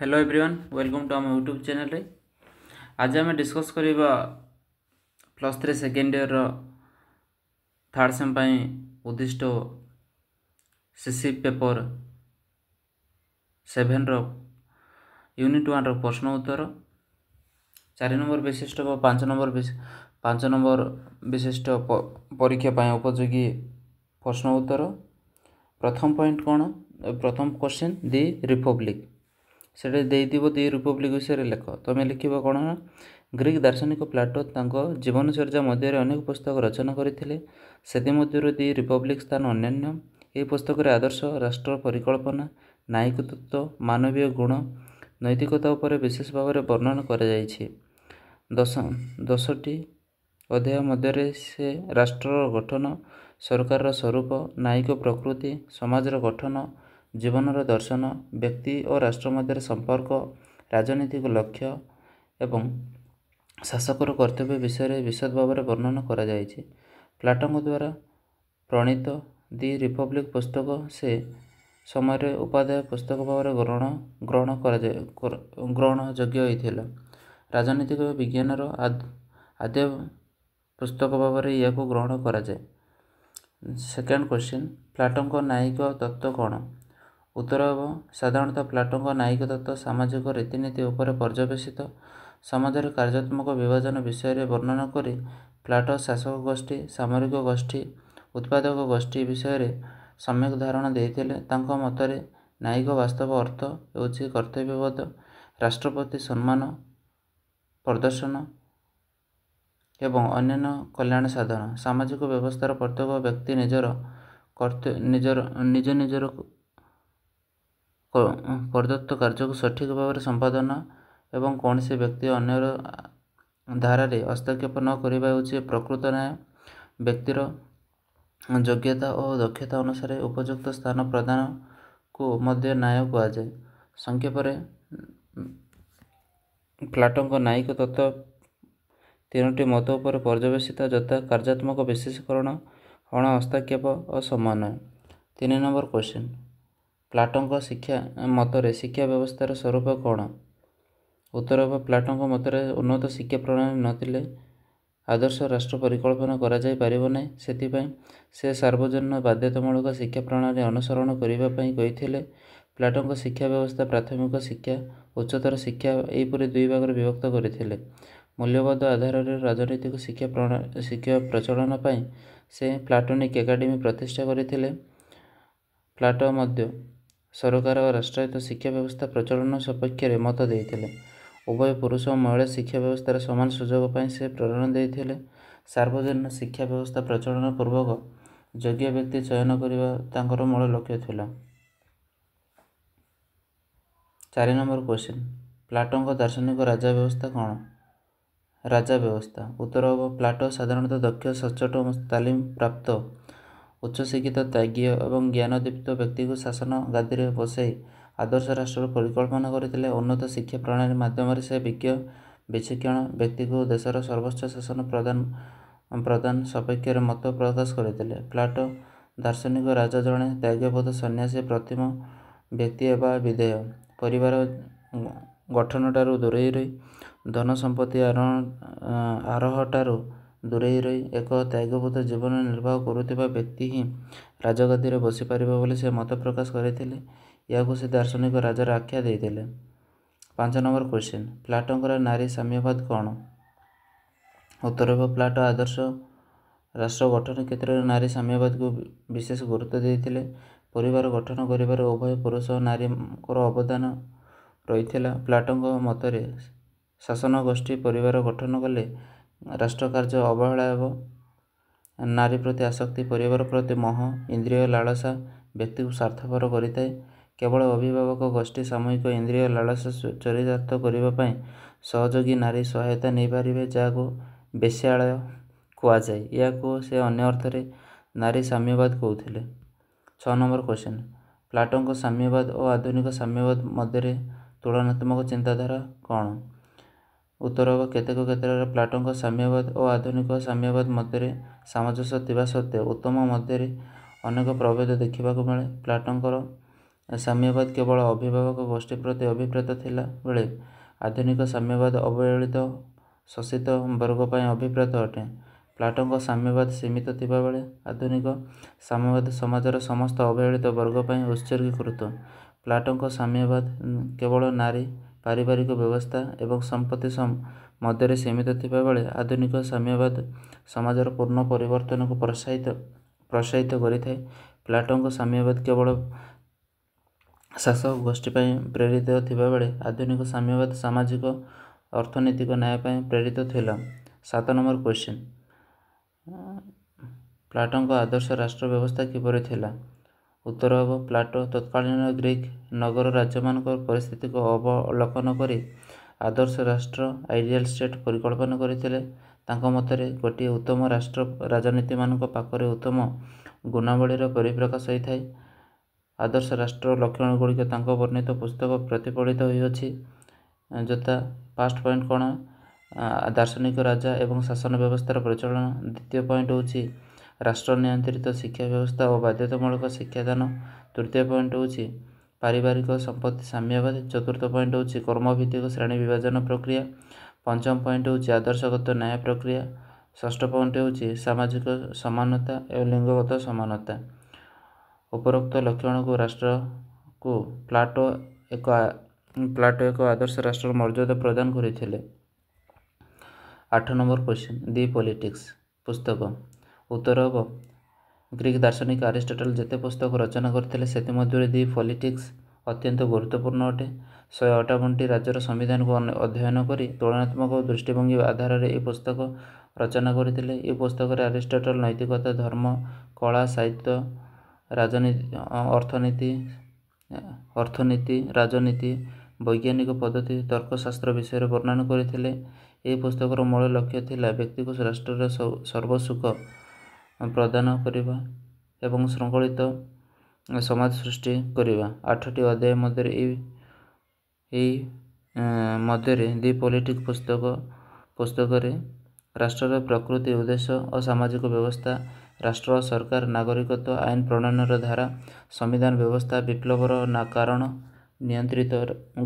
Hello everyone welcome to आम YouTube channel रे आज आम डिस्कस करवा +3 सेकेंड इयर थर्ड सेम उद्दिष्ट सीसी पेपर 7 यूनिट 1 प्रश्न उत्तर 4 नंबर विशिष्ट 5 नंबर विशिष्ट परीक्षा उपयोगी प्रश्न उत्तर। प्रथम पॉइंट कौन प्रथम क्वेश्चन दि रिपब्लिक से दी रिपब्लिक विषय लिख तुम्हें लिख कौन ना ग्रीक दार्शनिक प्लाटो जीवनचर्या मध्य अनेक पुस्तक रचना करते दि रिपब्लिक स्थान अन्यान्य। यह पुस्तक आदर्श राष्ट्र परिकल्पना न्यायिक तत्व मानवीय गुण नैतिकता उपर विशेष भाव में वर्णन कर 10टी अध्याय मध्य से राष्ट्र गठन सरकार स्वरूप न्यायिक प्रकृति समाजर गठन जीवनर दर्शन व्यक्ति और राष्ट्र मध्य संपर्क राजनीतिक लक्ष्य एवं शासकर कर्तव्य विषय विशद भाव में वर्णन कर प्लाटों द्वारा प्रणीत दि रिपब्लिक पुस्तक से समय उपाध्याय पुस्तक भाव में ग्रहण योग्य होता। राजनीतिक विज्ञान आद्य पुस्तक भाव में यह ग्रहण कर। सेकेंड क्वेश्चन प्लाटों न्यायिक तत्व कौन उत्तर हम साधारणतः प्लाटों न्यायिक तत्व सामाजिक रीतिनीति उपर पर्यवेसित समाजर कार्यात्मक विभाजन विषय में वर्णन करी प्लाटो शासक गोष्ठी सामरिक गोष्ठी उत्पादक गोष्ठी विषय सम्यक धारणा देते। मतरे न्यायिक वास्तव अर्थ होछि कर्तव्यबोध राष्ट्रपति सम्मान प्रदर्शन एवं अन्य कल्याण साधन सामाजिक व्यवस्थार प्रत्येक व्यक्ति निजर प्रदत्त कार्य को सठिक भाव में संपादन एवं कौन से व्यक्ति अन्य धारा हस्तक्षेप न करवा होछि प्रकृत न्याय। व्यक्तिर योग्यता और दक्षता अनुसार उपयुक्त स्थान प्रदान को मध्य न्याय कहुए। संक्षेप प्लाटों न्यायिक तत्व 3टी मत उपर पर्यवेसित यथा कार्यात्मक विशेषकरण अण हस्तक्षेप और समन्वय। 3 नंबर क्वेश्चन प्लाटों शिक्षा मतरे शिक्षा व्यवस्थार स्वरूप कौन उत्तर हम प्लाटों मतरे उन्नत शिक्षा प्रणाली नथिले आदर्श राष्ट्र परिकल्पना करा जाय परिबो नै सेथिपई से सार्वजनीन बाध्यतामूलक शिक्षा प्रणाली अनुसरण करने कही। प्लाटों शिक्षा व्यवस्था प्राथमिक शिक्षा उच्चतर शिक्षा यहपरी 2 भाग विभक्त करते। मूल्यबोध आधार राजनीतिक शिक्षा प्रचलन पर से प्लाटोनिक एकाडेमी प्रतिष्ठा करते। प्लाटो मध्य सरकार और राष्ट्रायत्त शिक्षा व्यवस्था प्रचलन सपक्ष में मत देते। उभय पुरुष और महिला शिक्षा व्यवस्थार समान सुजोग पर से प्रेरणा देते। सार्वजनीन शिक्षा व्यवस्था प्रचलन पूर्वक योग्य व्यक्ति चयन करने मूल लक्ष्य थिला। 4 नंबर क्वेश्चन प्लाटों दार्शनिक राजा व्यवस्था कौन राजा व्यवस्था उत्तर हम प्लाटो साधारणतः दक्ष सचोट तालीम प्राप्त उच्च शिक्षित त्यागी और ज्ञानदीप्त व्यक्ति को शासन गादी में बसाई आदर्श राष्ट्र परिकल्पना करते। उन्नत शिक्षा प्रणाली माध्यम से विज्ञ विचक्षण व्यक्ति को देशर सर्वोच्च शासन प्रदान सपक्ष में मत प्रकाश करते। प्लाटो दार्शनिक राजा जड़े त्यागबोध सन्यासी प्रतिम व्यक्ति एवं विधेय परिवार गठन ठारू दूरे रही धन संपत्ति आरोह ठारू दूरे रही एक त्यागबोध जीवन निर्वाह करुवा व्यक्ति ही राजगादी में बसी पार बोली से मत प्रकाश करते। या से दार्शनिक राजार आख्या देते। 5 नंबर क्वेश्चन प्लाटों नारी साम्यवाद कौन उत्तर हम प्लाटो आदर्श राष्ट्र गठन क्षेत्र में नारी साम्यवाद को विशेष गुरुत्व देते। परिवार गठन कर उभय पुरुष और नारी अवदान रही। प्लाटों मतरे शासन गोष्ठी परिवार गठन कले राष्ट्र कार्य अवहेला एवं नारी प्रति आसक्ति परिवार प्रति मोह इंद्रिय लालसा व्यक्ति को स्वार्थपर करें। केवल अभिभावक गोष्ठी सामूहिक इंद्रिय लालसा चरितार्थ करने सहयोगी नारी सहायता नहीं पारे जहाँ बेश्यालय कहुए या से अन्य अर्थ नारी साम्यवाद कहते। 6 नंबर क्वेश्चन प्लाटों साम्यवाद और आधुनिक साम्यवाद मध्य तुलनात्मक चिंताधारा कौन उत्तर हम केतेक क्षेत्र में प्लाटों साम्यवाद और आधुनिक साम्यवाद मध्य सामंजस्य थिबा सत्वे उत्तम मध्य अनेक प्रभेद देखा मिले। प्लाटों ସାମ୍ୟବାଦ କେବଳ ଅଭିଭାବକ ଗୋଷ୍ଠୀ ପ୍ରତି ଅଭିପ୍ରେତ ଥିଲା ବେଳେ ଆଧୁନିକ ସାମ୍ୟବାଦ ଅବହେଳିତ ଶୋଷିତ ବର୍ଗ ପାଇଁ ଅଭିପ୍ରେତ ଅଟେ। ପ୍ଲାଟୋଙ୍କ ସାମ୍ୟବାଦ ସୀମିତ ଥିବାବେଳେ ଆଧୁନିକ ସାମ୍ୟବାଦ ସମାଜର ସମସ୍ତ ଅବହେଳିତ ବର୍ଗ ପାଇଁ ଉତ୍ସର୍ଗୀକୃତ। ପ୍ଲାଟୋଙ୍କ ସାମ୍ୟବାଦ କେବଳ ନାରୀ, ପାରିବାରିକ ବ୍ୟବସ୍ଥା ଏବଂ ସମ୍ପତ୍ତି ମଧ୍ୟରେ ସୀମିତ ଥିବାବେଳେ ଆଧୁନିକ ସାମ୍ୟବାଦ ସମାଜର ପୂର୍ଣ୍ଣ ପରିବର୍ତ୍ତନକୁ ପ୍ରୋତ୍ସାହିତ କରିଥାଏ। ପ୍ଲାଟୋଙ୍କ ସାମ୍ୟବାଦ କେବଳ ଶାସକ ଗୋଷ୍ଠୀ ପାଇଁ ପ୍ରେରିତ ଥିବାବେଳେ ଆଧୁନିକ ସାମ୍ୟବାଦ ସାମାଜିକ ଅର୍ଥନୈତିକ ନ୍ୟାୟ ପାଇଁ ପ୍ରେରିତ ଥିଲା। 7 ନମ୍ବର କ୍ୱେଶ୍ଚିନ୍, ପ୍ଲାଟୋଙ୍କ ଆଦର୍ଶ ରାଷ୍ଟ୍ର ବ୍ୟବସ୍ଥା କିପରି ଥିଲା? ଉତ୍ତର ହେବ ପ୍ଲାଟୋ ତତ୍କାଳୀନ ଗ୍ରୀକ୍ ନଗର ରାଜ୍ୟମାନଙ୍କର ପରିସ୍ଥିତିକୁ ଅବଲୋକନ କରି ଆଦର୍ଶ ରାଷ୍ଟ୍ର ଆଇଡିଆଲ ଷ୍ଟେଟ୍ ପରିକଳ୍ପନା କରିଥିଲେ। ତାଙ୍କ ମତରେ ଗୋଟିଏ ଉତ୍ତମ ରାଷ୍ଟ୍ର ରାଜନୀତିମାନଙ୍କ ପାଖରେ ଉତ୍ତମ ଗୁଣାବଳୀର ପରିପ୍ରକାଶ ହୋଇଥାଏ। ଆଦର୍ଶ ରାଷ୍ଟ୍ରର ଲକ୍ଷଣଗୁଡ଼ିକ ତାଙ୍କ ବର୍ଣ୍ଣିତ ପୁସ୍ତକ ପ୍ରତିଫଳିତ ହୋଇଅଛି, ଯଥା ଫାର୍ଷ୍ଟ ପଏଣ୍ଟ କ'ଣ? ଦାର୍ଶନିକ ରାଜା ଏବଂ ଶାସନ ବ୍ୟବସ୍ଥାର ପରିଚାଳନା। ଦ୍ୱିତୀୟ ପଏଣ୍ଟ ହେଉଛି ରାଷ୍ଟ୍ର ନିୟନ୍ତ୍ରିତ ଶିକ୍ଷା ବ୍ୟବସ୍ଥା ଓ ବାଧ୍ୟତାମୂଳକ ଶିକ୍ଷାଦାନ। ତୃତୀୟ ପଏଣ୍ଟ ହେଉଛି ପାରିବାରିକ ସମ୍ପତ୍ତି ସାମ୍ୟବାଦ। ଚତୁର୍ଥ ପଏଣ୍ଟ ହେଉଛି କର୍ମଭିତ୍ତିକ ଶ୍ରେଣୀ ବିଭାଜନ ପ୍ରକ୍ରିୟା। ପଞ୍ଚମ ପଏଣ୍ଟ ହେଉଛି ଆଦର୍ଶଗତ ନ୍ୟାୟ ପ୍ରକ୍ରିୟା। ଷଷ୍ଠ ପଏଣ୍ଟ ହେଉଛି ସାମାଜିକ ସମାନତା ଏବଂ ଲିଙ୍ଗଗତ ସମାନତା। ଉପରୋକ୍ତ ଲକ୍ଷଣକୁ ରାଷ୍ଟ୍ରକୁ ପ୍ଲାଟୋ ଏକ ଆଦର୍ଶ ରାଷ୍ଟ୍ରର ମର୍ଯ୍ୟାଦା ପ୍ରଦାନ କରିଥିଲେ। 8 ନମ୍ବର କ୍ୱେଶ୍ଚିନ୍, ଦି ପଲିଟିକ୍ସ ପୁସ୍ତକ। ଉତ୍ତର ହେବ ଗ୍ରୀକ୍ ଦାର୍ଶନିକ ଆରିଷ୍ଟଟଲ ଯେତେ ପୁସ୍ତକ ରଚନା କରିଥିଲେ ସେଥିମଧ୍ୟରୁ ଦି ପଲିଟିକ୍ସ ଅତ୍ୟନ୍ତ ଗୁରୁତ୍ୱପୂର୍ଣ୍ଣ ଅଟେ। 158ଟି ରାଜ୍ୟର ସମ୍ବିଧାନକୁ ଅଧ୍ୟୟନ କରି ତୁଳନାତ୍ମକ ଦୃଷ୍ଟିଭଙ୍ଗୀ ଆଧାରରେ ଏହି ପୁସ୍ତକ ରଚନା କରିଥିଲେ। ଏହି ପୁସ୍ତକରେ ଆରିଷ୍ଟଟଲ ନୈତିକତା, ଧର୍ମ, କଳା, ସାହିତ୍ୟ, ଅର୍ଥନୀତି, ରାଜନୀତି, ବୈଜ୍ଞାନିକ ପଦ୍ଧତି, ତର୍କଶାସ୍ତ୍ର ବିଷୟରେ ବର୍ଣ୍ଣନା କରିଥିଲେ। ଏହି ପୁସ୍ତକର ମୂଳ ଲକ୍ଷ୍ୟ ଥିଲା ବ୍ୟକ୍ତିକୁ ରାଷ୍ଟ୍ରରେ ସର୍ବସୁଖ ପ୍ରଦାନ କରିବା ଏବଂ ଶୃଙ୍ଖଳିତ ସମାଜ ସୃଷ୍ଟି କରିବା। 8ଟି ଅଧ୍ୟାୟ ମଧ୍ୟରେ ଦି ପଲିଟିକ୍ସ ପୁସ୍ତକରେ ରାଷ୍ଟ୍ରର ପ୍ରକୃତି, ଉଦ୍ଦେଶ୍ୟ ଓ ସାମାଜିକ ବ୍ୟବସ୍ଥା, ରାଷ୍ଟ୍ର ଓ ସରକାର, ନାଗରିକତ୍ୱ ଆଇନ ପ୍ରଣୟନର ଧାରା, ସମ୍ବିଧାନ ବ୍ୟବସ୍ଥା, ବିପ୍ଳବର କାରଣ, ନିୟନ୍ତ୍ରିତ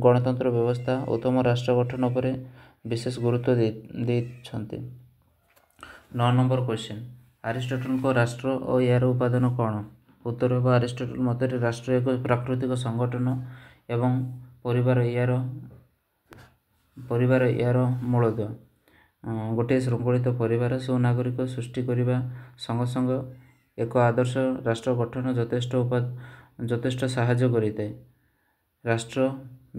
ଗଣତନ୍ତ୍ର ବ୍ୟବସ୍ଥା, ଉତ୍ତମ ରାଷ୍ଟ୍ର ଗଠନ ଉପରେ ବିଶେଷ ଗୁରୁତ୍ୱ ଦେଇଛନ୍ତି। 9 ନମ୍ବର କ୍ୱେଶ୍ଚିନ୍, ଆରିଷ୍ଟଟଲଙ୍କ ରାଷ୍ଟ୍ର ଓ ଏହାର ଉପାଦାନ କ'ଣ? ଉତ୍ତର ହେବ ଆରିଷ୍ଟଟଲ ମତରେ ରାଷ୍ଟ୍ର ଏକ ପ୍ରାକୃତିକ ସଂଗଠନ ଏବଂ ପରିବାର ଏହାର ମୂଳଦୁଆ। ଗୋଟିଏ ଶୃଙ୍ଖଳିତ ପରିବାର ସୁନାଗରିକ ସୃଷ୍ଟି କରିବା ସଙ୍ଗେ ସଙ୍ଗେ ଏକ ଆଦର୍ଶ ରାଷ୍ଟ୍ର ଗଠନ ଯଥେଷ୍ଟ ସାହାଯ୍ୟ କରିଥାଏ। ରାଷ୍ଟ୍ର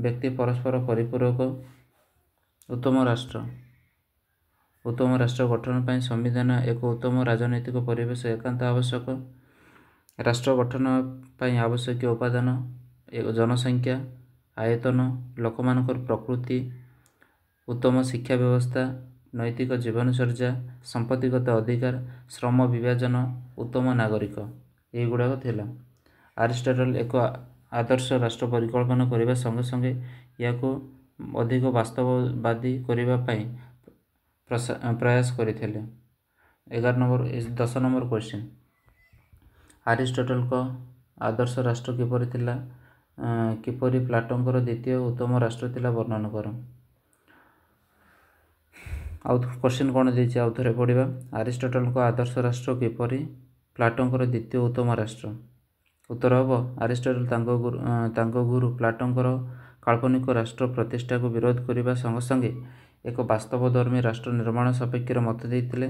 ବ୍ୟକ୍ତି ପରସ୍ପର ପରିପୂରକ। ଉତ୍ତମ ରାଷ୍ଟ୍ର ଗଠନ ପାଇଁ ସମ୍ବିଧାନ ଏକ ଉତ୍ତମ ରାଜନୈତିକ ପରିବେଶ ଏକାନ୍ତ ଆବଶ୍ୟକ। ରାଷ୍ଟ୍ର ଗଠନ ପାଇଁ ଆବଶ୍ୟକୀୟ ଉପାଦାନ ଜନସଂଖ୍ୟା, ଆୟତନ, ଲୋକମାନଙ୍କର ପ୍ରକୃତି, ଉତ୍ତମ ଶିକ୍ଷା ବ୍ୟବସ୍ଥା, ନୈତିକ ଜୀବନଚର୍ଯ୍ୟା, ସମ୍ପତ୍ତିଗତ ଅଧିକାର, ଶ୍ରମ ବିଭାଜନ, ଉତ୍ତମ ନାଗରିକ ଏହିଗୁଡ଼ାକ ଥିଲା। ଆରିଷ୍ଟଟଲ ଏକ ଆଦର୍ଶ ରାଷ୍ଟ୍ର ପରିକଳ୍ପନା କରିବା ସଙ୍ଗେ ସଙ୍ଗେ ଏହାକୁ ଅଧିକ ବାସ୍ତବବାଦୀ କରିବା ପାଇଁ ପ୍ରୟାସ କରିଥିଲେ। 10 ନମ୍ବର କ୍ୱେଶ୍ଚିନ୍, ଆରିଷ୍ଟଟଲଙ୍କ ଆଦର୍ଶ ରାଷ୍ଟ୍ର କିପରି ଥିଲା? କିପରି ପ୍ଲାଟୋଙ୍କର ଦ୍ୱିତୀୟ ଉତ୍ତମ ରାଷ୍ଟ୍ର ଥିଲା ବର୍ଣ୍ଣନା କର। ଆଉ କ୍ୱେଶ୍ଚିନ୍ କ'ଣ ଦେଇଛି ଆଉ ଥରେ ପଢ଼ିବା। ଆରିଷ୍ଟଟଲଙ୍କ ଆଦର୍ଶ ରାଷ୍ଟ୍ର କିପରି ପ୍ଲାଟୋଙ୍କର ଦ୍ୱିତୀୟ ଉତ୍ତମ ରାଷ୍ଟ୍ର? ଉତ୍ତର ହେବ ଆରିଷ୍ଟଟଲ ତାଙ୍କ ଗୁରୁ ପ୍ଲାଟୋଙ୍କର କାଳ୍ପନିକ ରାଷ୍ଟ୍ର ପ୍ରତିଷ୍ଠାକୁ ବିରୋଧ କରିବା ସଙ୍ଗେ ସଙ୍ଗେ ଏକ ବାସ୍ତବଧର୍ମୀ ରାଷ୍ଟ୍ର ନିର୍ମାଣ ସପକ୍ଷରେ ମତ ଦେଇଥିଲେ।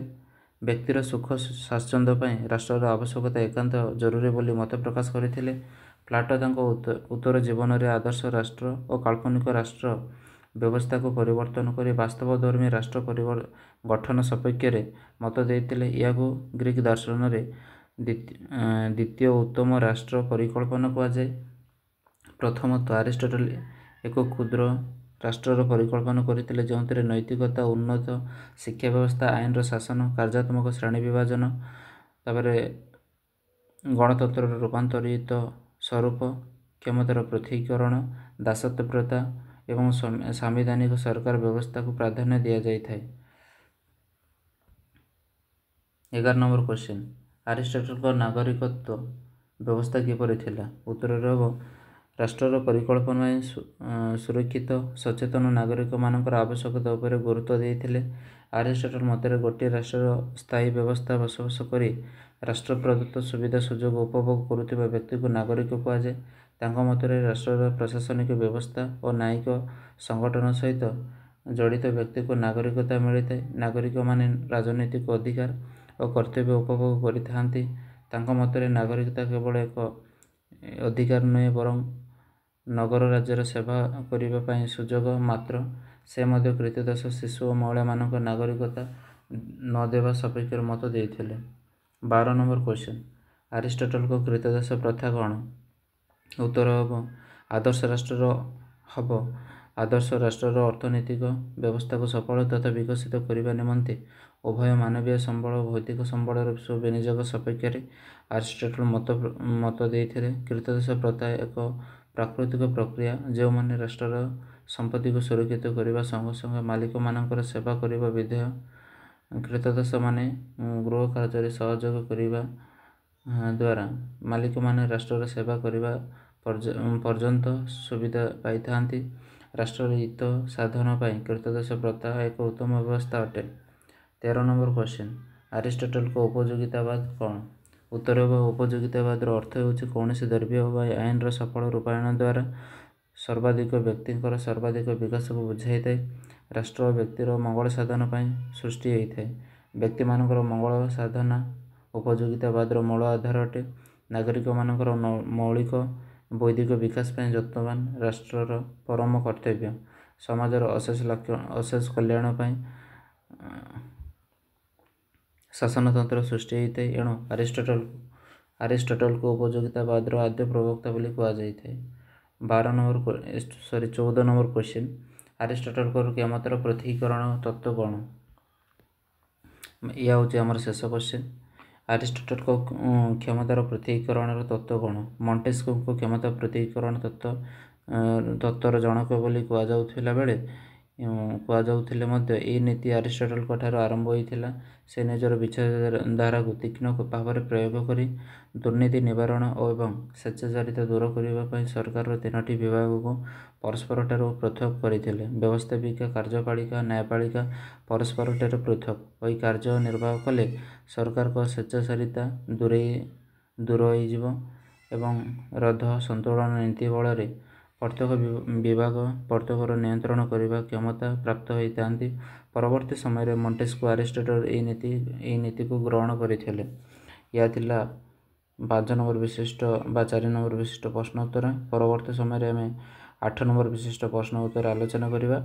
ବ୍ୟକ୍ତିର ସୁଖ ସ୍ୱାଚ୍ଛନ୍ଦ୍ୟ ପାଇଁ ରାଷ୍ଟ୍ରର ଆବଶ୍ୟକତା ଏକାନ୍ତ ଜରୁରୀ ବୋଲି ମତ ପ୍ରକାଶ କରିଥିଲେ। ପ୍ଲାଟୋ ତାଙ୍କ ଉତ୍ତର ଜୀବନରେ ଆଦର୍ଶ ରାଷ୍ଟ୍ର ଓ କାଳ୍ପନିକ ରାଷ୍ଟ୍ର ବ୍ୟବସ୍ଥାକୁ ପରିବର୍ତ୍ତନ କରି ବାସ୍ତବଧର୍ମୀ ରାଷ୍ଟ୍ର ଗଠନ ସପକ୍ଷରେ ମତ ଦେଇଥିଲେ। ଏହାକୁ ଗ୍ରୀକ୍ ଦର୍ଶନରେ ଦ୍ୱିତୀୟ ଉତ୍ତମ ରାଷ୍ଟ୍ର ପରିକଳ୍ପନା କୁହାଯାଏ। ପ୍ରଥମତଃ ଆରିଷ୍ଟଟଲ ଏକ କ୍ଷୁଦ୍ର ରାଷ୍ଟ୍ରର ପରିକଳ୍ପନା କରିଥିଲେ ଯେଉଁଥିରେ ନୈତିକତା, ଉନ୍ନତ ଶିକ୍ଷା ବ୍ୟବସ୍ଥା, ଆଇନର ଶାସନ, କାର୍ଯ୍ୟାତ୍ମକ ଶ୍ରେଣୀ ବିଭାଜନ, ଗଣତନ୍ତ୍ରର ରୂପାନ୍ତରିତ ସ୍ୱରୂପ, କ୍ଷମତାର ପୃଥକୀକରଣ, ଦାସତ୍ୱ ପ୍ରଥା ଏବଂ ସାମ୍ବିଧାନିକ ସରକାର ବ୍ୟବସ୍ଥାକୁ ପ୍ରାଧାନ୍ୟ ଦିଆଯାଇଥାଏ। 11 ନମ୍ବର କ୍ୱେଶ୍ଚିନ୍, ଆରିଷ୍ଟଟଲଙ୍କ ନାଗରିକତ୍ୱ ବ୍ୟବସ୍ଥା କିପରି ଥିଲା? ଉତ୍ତରରେ ହେବ ରାଷ୍ଟ୍ରର ପରିକଳ୍ପନା ପାଇଁ ସୁରକ୍ଷିତ ସଚେତନ ନାଗରିକମାନଙ୍କର ଆବଶ୍ୟକତା ଉପରେ ଗୁରୁତ୍ୱ ଦେଇଥିଲେ। ଆରିଷ୍ଟଟଲ ମତରେ ଗୋଟିଏ ରାଷ୍ଟ୍ରର ସ୍ଥାୟୀ ବ୍ୟବସ୍ଥା ବସବାସ କରି ରାଷ୍ଟ୍ର ପ୍ରଦତ୍ତ ସୁବିଧା ସୁଯୋଗ ଉପଭୋଗ କରୁଥିବା ବ୍ୟକ୍ତିକୁ ନାଗରିକ କୁହାଯାଏ। ତାଙ୍କ ମତରେ ରାଷ୍ଟ୍ରର ପ୍ରଶାସନିକ ବ୍ୟବସ୍ଥା ଓ ନ୍ୟାୟିକ ସଂଗଠନ ସହିତ ଜଡ଼ିତ ବ୍ୟକ୍ତିକୁ ନାଗରିକତା ମିଳିଥାଏ। ନାଗରିକମାନେ ରାଜନୈତିକ ଅଧିକାର ଓ କର୍ତ୍ତବ୍ୟ ଉପଭୋଗ କରିଥାନ୍ତି। ତାଙ୍କ ମତରେ ନାଗରିକତା କେବଳ ଏକ ଅଧିକାର ନୁହେଁ ବରଂ ନଗର ରାଜ୍ୟର ସେବା କରିବା ପାଇଁ ସୁଯୋଗ ମାତ୍ର। ସେ ମଧ୍ୟ କ୍ରୀତଦାସ ଶିଶୁ ଓ ମହିଳାମାନଙ୍କ ନାଗରିକତା ନ ଦେବା ସପକ୍ଷରେ ମତ ଦେଇଥିଲେ। 12 ନମ୍ବର କ୍ୱେଶ୍ଚନ୍, ଆରିଷ୍ଟଟଲଙ୍କ କ୍ରୀତଦାସ ପ୍ରଥା କ'ଣ? ଉତ୍ତର ହେବ ଆଦର୍ଶ ରାଷ୍ଟ୍ରର ଅର୍ଥନୈତିକ ବ୍ୟବସ୍ଥାକୁ ସଫଳ ତଥା ବିକଶିତ କରିବା ନିମନ୍ତେ ଉଭୟ ମାନବୀୟ ସମ୍ବଳ ଓ ଭୌତିକ ସମ୍ବଳର ସୁବିନିଯୋଗ ସପକ୍ଷରେ ଆରିଷ୍ଟଟଲ ମତ ଦେଇଥିଲେ। କ୍ରୀତଦାସ ପ୍ରଥା ଏକ ପ୍ରାକୃତିକ ପ୍ରକ୍ରିୟା ଯେଉଁମାନେ ରାଷ୍ଟ୍ରର ସମ୍ପତ୍ତିକୁ ସୁରକ୍ଷିତ କରିବା ସଙ୍ଗେ ସଙ୍ଗେ ମାଲିକମାନଙ୍କର ସେବା କରିବା ବିଧେୟ। କ୍ରୀତଦାସମାନେ ଗୃହ କାର୍ଯ୍ୟରେ ସହଯୋଗ କରିବା ଦ୍ୱାରା ମାଲିକମାନେ ରାଷ୍ଟ୍ରର ସେବା କରିବା ପର୍ଯ୍ୟନ୍ତ ସୁବିଧା ପାଇଥାନ୍ତି। ରାଷ୍ଟ୍ରର ହିତ ସାଧନ ପାଇଁ କ୍ରୀତଦାସ ପ୍ରଥା ଏକ ଉତ୍ତମ ବ୍ୟବସ୍ଥା ଅଟେ। 13 ନମ୍ବର କ୍ୱେଶ୍ଚନ୍, ଆରିଷ୍ଟଟଲଙ୍କ ଉପଯୋଗିତାବାଦ କ'ଣ? ଉତ୍ତର ହେବ ଉପଯୋଗିତାବାଦର ଅର୍ଥ ହେଉଛି କୌଣସି ଦ୍ରବ୍ୟ ବା ଆଇନର ସଫଳ ରୂପାୟନ ଦ୍ୱାରା ସର୍ବାଧିକ ବ୍ୟକ୍ତିଙ୍କର ସର୍ବାଧିକ ବିକାଶକୁ ବୁଝାଇଥାଏ। ରାଷ୍ଟ୍ର ଓ ବ୍ୟକ୍ତିର ମଙ୍ଗଳ ସାଧନ ପାଇଁ ସୃଷ୍ଟି ହୋଇଥାଏ। ବ୍ୟକ୍ତିମାନଙ୍କର ମଙ୍ଗଳ ସାଧନା ଉପଯୋଗିତାବାଦର ମୂଳ ଆଧାର ଅଟେ। ନାଗରିକମାନଙ୍କର ମୌଳିକ ବୌଦ୍ଧିକ ବିକାଶ ପାଇଁ ଯତ୍ନବାନ ରାଷ୍ଟ୍ରର ପରମ କର୍ତ୍ତବ୍ୟ। ସମାଜର ଅଶେଷ କଲ୍ୟାଣ ପାଇଁ ଶାସନତନ୍ତ୍ର ସୃଷ୍ଟି ହୋଇଥାଏ। ଏଣୁ ଆରିଷ୍ଟଟଲକୁ ଉପଯୋଗିତାବାଦର ଆଦ୍ୟ ପ୍ରବକ୍ତା ବୋଲି କୁହାଯାଇଥାଏ। 14 ନମ୍ବର କ୍ୱେଶ୍ଚନ୍, ଆରିଷ୍ଟଟଲଙ୍କର କ୍ଷମତାର ପୃଥକୀକରଣ ତତ୍ତ୍ୱ କ'ଣ? ଏହା ହେଉଛି ଆମର ଶେଷ କ୍ୱେଶ୍ଚନ୍। ଆରିଷ୍ଟଟଲଙ୍କ କ୍ଷମତାର ପୃଥକୀକରଣର ତତ୍ତ୍ୱ କ'ଣ? ମଣ୍ଟେସ୍କ୍ୟୁଙ୍କୁ କ୍ଷମତା ପୃଥକୀକରଣ ତତ୍ତ୍ୱର ଜଣକ ବୋଲି କୁହାଯାଉଥିଲେ ମଧ୍ୟ ଏହି ନୀତି ଆରିଷ୍ଟଟଲଙ୍କ ଠାରୁ ଆରମ୍ଭ ହୋଇଥିଲା। ସେ ନିଜର ବିଚାରଧାରାକୁ ତୀକ୍ଷ୍ଣ ଭାବରେ ପ୍ରୟୋଗ କରି ଦୁର୍ନୀତି ନିବାରଣ ଏବଂ ସ୍ୱେଚ୍ଛାଚାରିତା ଦୂର କରିବା ପାଇଁ ସରକାରର 3ଟି ବିଭାଗକୁ ପରସ୍ପରଠାରୁ ପୃଥକ୍ କରିଥିଲେ। ବ୍ୟବସ୍ଥାପିକା, କାର୍ଯ୍ୟପାଳିକା, ନ୍ୟାୟପାଳିକା ପରସ୍ପରଠାରୁ ପୃଥକ୍ ହୋଇ କାର୍ଯ୍ୟ ନିର୍ବାହ କଲେ ସରକାରଙ୍କ ସ୍ୱେଚ୍ଛାଚାରିତା ଦୂର ହୋଇଯିବ ଏବଂ ରୋଧ ସନ୍ତୁଳନ ନୀତି ବଳରେ ପ୍ରତ୍ୟେକ ବିଭାଗ ପ୍ରତ୍ୟେକର ନିୟନ୍ତ୍ରଣ କରିବା କ୍ଷମତା ପ୍ରାପ୍ତ ହୋଇଥାନ୍ତି। ପରବର୍ତ୍ତୀ ସମୟରେ ମଣ୍ଟେସ୍କ୍ୟୁ ଆରିଷ୍ଟଟଲ ଏହି ନୀତିକୁ ଗ୍ରହଣ କରିଥିଲେ। ଏହା ଥିଲା 4 ନମ୍ବର ବିଶିଷ୍ଟ ପ୍ରଶ୍ନ ଉତ୍ତର। ପରବର୍ତ୍ତୀ ସମୟରେ ଆମେ 8 ନମ୍ବର ବିଶିଷ୍ଟ ପ୍ରଶ୍ନ ଉତ୍ତର ଆଲୋଚନା କରିବା।